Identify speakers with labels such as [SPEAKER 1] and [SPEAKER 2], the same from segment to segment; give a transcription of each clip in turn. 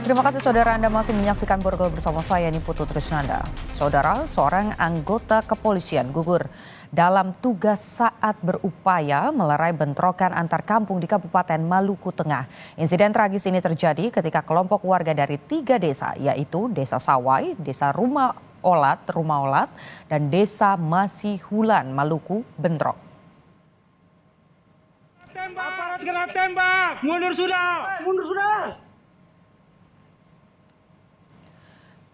[SPEAKER 1] Terima kasih saudara, Anda masih menyaksikan Borgol bersama saya Niputu Trisnanda. Saudara, seorang anggota kepolisian gugur dalam tugas saat berupaya melerai bentrokan antar kampung di Kabupaten Maluku Tengah. Insiden tragis ini terjadi ketika kelompok warga dari 3 desa, yaitu Desa Sawai, Desa Rumah Olat, dan Desa Masihulan, Maluku bentrok.
[SPEAKER 2] Aparat kena tembak, mundur sudah.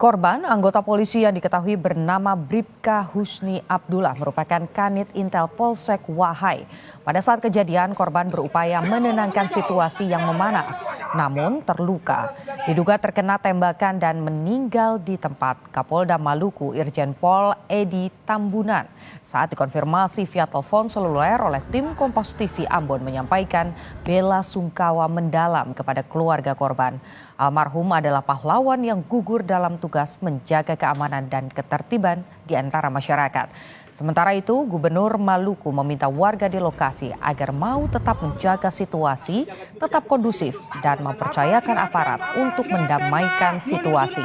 [SPEAKER 1] Korban, anggota polisi yang diketahui bernama Bribka Husni Abdullah merupakan Kanit Intel Polsek Wahai. Pada saat kejadian, korban berupaya menenangkan situasi yang memanas, namun terluka. Diduga terkena tembakan dan meninggal di tempat. Kapolda Maluku Irjen Pol Edi Tambunan saat dikonfirmasi via telepon seluler oleh tim Kompas TV Ambon menyampaikan bela sungkawa mendalam kepada keluarga korban. Almarhum adalah pahlawan yang gugur dalam tugas menjaga keamanan dan ketertiban di antara masyarakat. Sementara itu, Gubernur Maluku meminta warga di lokasi agar mau tetap menjaga situasi, tetap kondusif, dan mempercayakan aparat untuk mendamaikan situasi.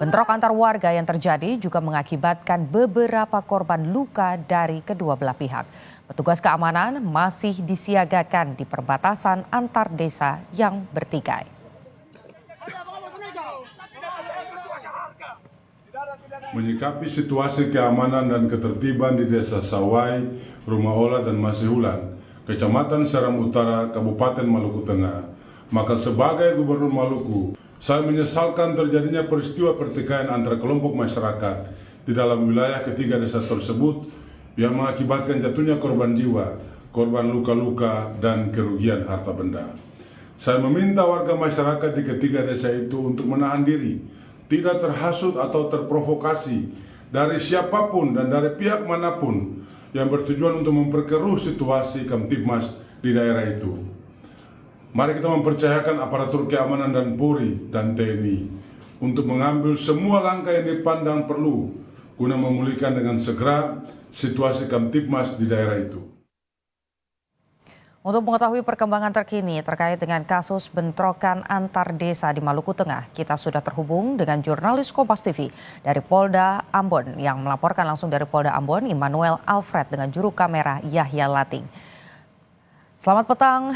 [SPEAKER 1] Bentrok antar warga yang terjadi juga mengakibatkan beberapa korban luka dari kedua belah pihak. Petugas keamanan masih disiagakan di perbatasan antar desa yang bertikai.
[SPEAKER 3] Menyikapi situasi keamanan dan ketertiban di Desa Sawai, Rumah Olat, dan Masihulan, Kecamatan Seram Utara, Kabupaten Maluku Tengah, maka sebagai Gubernur Maluku, saya menyesalkan terjadinya peristiwa pertikaian antara kelompok masyarakat di dalam wilayah ketiga desa tersebut yang mengakibatkan jatuhnya korban jiwa, korban luka-luka, dan kerugian harta benda. Saya meminta warga masyarakat di ketiga desa itu untuk menahan diri, tidak terhasut atau terprovokasi dari siapapun dan dari pihak manapun yang bertujuan untuk memperkeruh situasi Kamtibmas di daerah itu. Mari kita mempercayakan aparatur keamanan dan Polri dan TNI untuk mengambil semua langkah yang dipandang perlu guna memulihkan dengan segera situasi Kamtibmas di daerah itu.
[SPEAKER 1] Untuk mengetahui perkembangan terkini terkait dengan kasus bentrokan antar desa di Maluku Tengah, kita sudah terhubung dengan jurnalis Kompas TV dari Polda Ambon yang melaporkan langsung dari Polda Ambon, Immanuel Alfred dengan juru kamera Yahya Lating. Selamat petang,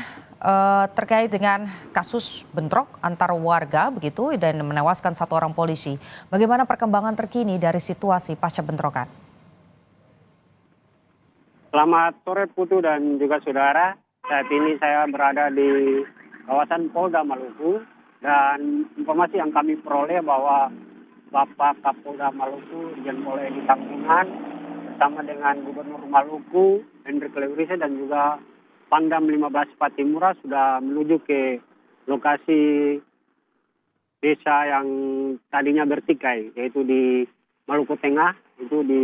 [SPEAKER 1] terkait dengan kasus bentrok antar warga begitu dan menewaskan 1 orang polisi. Bagaimana perkembangan terkini dari situasi pasca bentrokan?
[SPEAKER 4] Selamat sore Putu dan juga saudara. Saat ini saya berada di kawasan Polda Maluku dan informasi yang kami peroleh bahwa Bapak Kapolda Maluku Irjen Pol Edi Tambunan bersama dengan Gubernur Maluku Hendrik Leurisa dan juga Pangdam 15 Patimura sudah menuju ke lokasi desa yang tadinya bertikai, yaitu di Maluku Tengah, itu di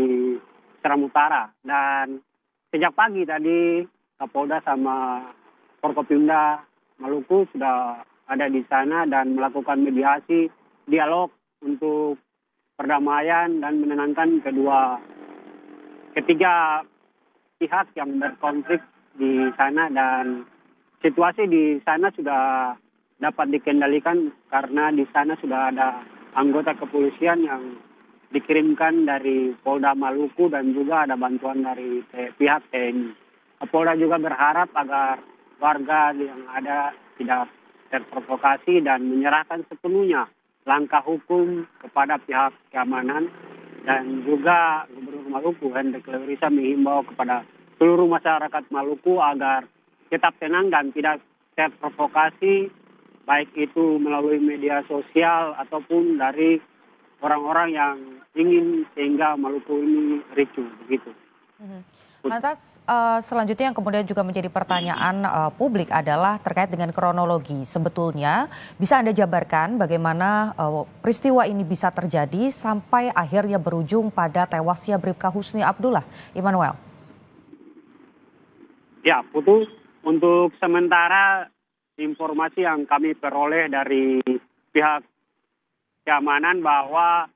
[SPEAKER 4] Seram Utara. Dan sejak pagi tadi Kapolda sama Forkopimda Maluku sudah ada di sana dan melakukan mediasi, dialog untuk perdamaian dan menenangkan ketiga pihak yang berkonflik di sana, dan situasi di sana sudah dapat dikendalikan karena di sana sudah ada anggota kepolisian yang dikirimkan dari Polda Maluku dan juga ada bantuan dari pihak TNI. Polda juga berharap agar warga yang ada tidak terprovokasi dan menyerahkan sepenuhnya langkah hukum kepada pihak keamanan, dan juga Gubernur Maluku Hendrik Leurisa menghimbau kepada seluruh masyarakat Maluku agar tetap tenang dan tidak terprovokasi, baik itu melalui media sosial ataupun dari orang-orang yang ingin sehingga Maluku ini ricuh begitu.
[SPEAKER 1] Lantas selanjutnya yang kemudian juga menjadi pertanyaan publik adalah terkait dengan kronologi. Sebetulnya bisa Anda jabarkan bagaimana peristiwa ini bisa terjadi sampai akhirnya berujung pada tewasnya Bribka Husni Abdullah, Immanuel?
[SPEAKER 4] Ya, Putu, untuk sementara informasi yang kami peroleh dari pihak keamanan bahwa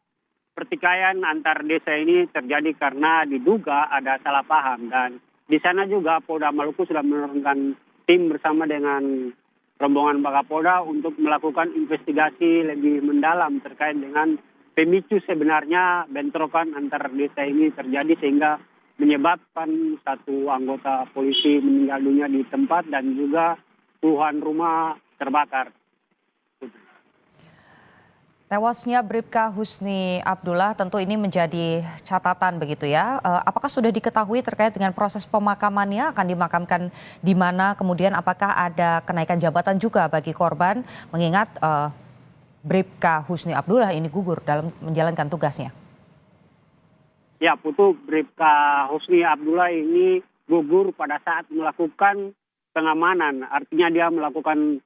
[SPEAKER 4] pertikaian antar desa ini terjadi karena diduga ada salah paham, dan di sana juga Polda Maluku sudah menurunkan tim bersama dengan rombongan Wakapolda untuk melakukan investigasi lebih mendalam terkait dengan pemicu sebenarnya bentrokan antar desa ini terjadi sehingga menyebabkan satu anggota polisi meninggal dunia di tempat dan juga puluhan rumah terbakar.
[SPEAKER 1] Tewasnya Bribka Husni Abdullah tentu ini menjadi catatan begitu ya. Apakah sudah diketahui terkait dengan proses pemakamannya, akan dimakamkan di mana, kemudian apakah ada kenaikan jabatan juga bagi korban mengingat Bribka Husni Abdullah ini gugur dalam menjalankan tugasnya?
[SPEAKER 4] Ya, Putu, Bribka Husni Abdullah ini gugur pada saat melakukan pengamanan. Artinya dia melakukan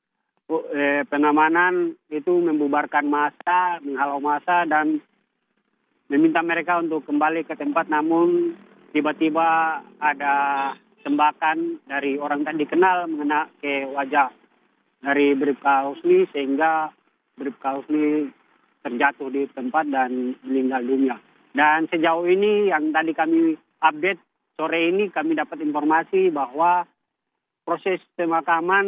[SPEAKER 4] pengamanan itu membubarkan massa, menghalau massa dan meminta mereka untuk kembali ke tempat, namun tiba-tiba ada tembakan dari orang tak dikenal mengena ke wajah dari Bribka Husni sehingga Bribka Husni terjatuh di tempat dan meninggal dunia. Dan sejauh ini yang tadi kami update sore ini kami dapat informasi bahwa proses pemakaman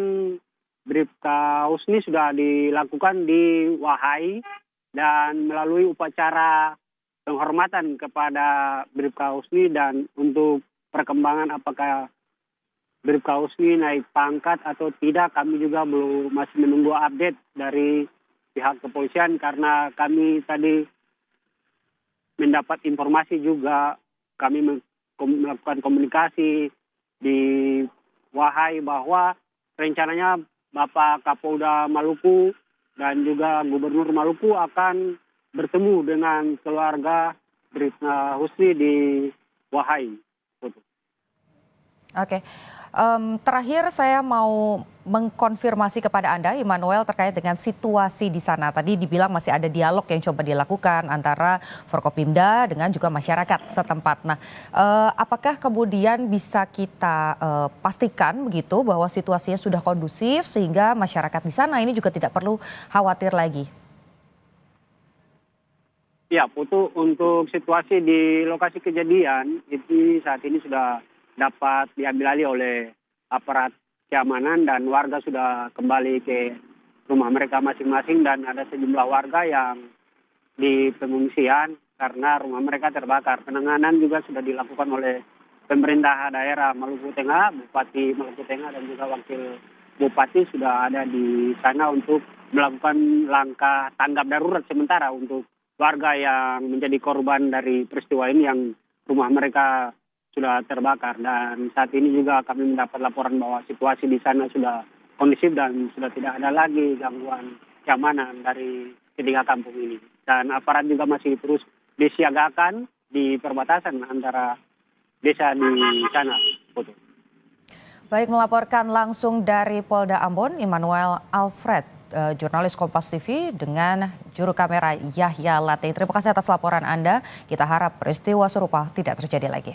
[SPEAKER 4] Bribka Husni sudah dilakukan di Wahai dan melalui upacara penghormatan kepada Bribka Husni, dan untuk perkembangan apakah Bribka Husni naik pangkat atau tidak kami juga masih menunggu update dari pihak kepolisian karena kami tadi mendapat informasi juga kami melakukan komunikasi di Wahai bahwa rencananya Bapak Kapolda Maluku dan juga Gubernur Maluku akan bertemu dengan keluarga Bribka Husni di Wahai.
[SPEAKER 1] Oke. Terakhir saya mau mengkonfirmasi kepada Anda, Immanuel, terkait dengan situasi di sana. Tadi dibilang masih ada dialog yang coba dilakukan antara Forkopimda dengan juga masyarakat setempat. Nah, apakah kemudian bisa kita pastikan begitu bahwa situasinya sudah kondusif sehingga masyarakat di sana ini juga tidak perlu khawatir lagi?
[SPEAKER 4] Ya, Putu, untuk situasi di lokasi kejadian itu saat ini sudah dapat diambil alih oleh aparat keamanan dan warga sudah kembali ke rumah mereka masing-masing, dan ada sejumlah warga yang di pengungsian karena rumah mereka terbakar. Penanganan juga sudah dilakukan oleh pemerintah daerah Maluku Tengah, Bupati Maluku Tengah dan juga Wakil Bupati sudah ada di sana untuk melakukan langkah tanggap darurat sementara untuk warga yang menjadi korban dari peristiwa ini yang rumah mereka sudah terbakar. Dan saat ini juga kami mendapat laporan bahwa situasi di sana sudah kondusif dan sudah tidak ada lagi gangguan keamanan dari ketiga kampung ini. Dan aparat juga masih terus disiagakan di perbatasan antara desa di sana.
[SPEAKER 1] Baik, melaporkan langsung dari Polda Ambon, Immanuel Alfred, jurnalis Kompas TV dengan juru kamera Yahya Latte. Terima kasih atas laporan Anda. Kita harap peristiwa serupa tidak terjadi lagi.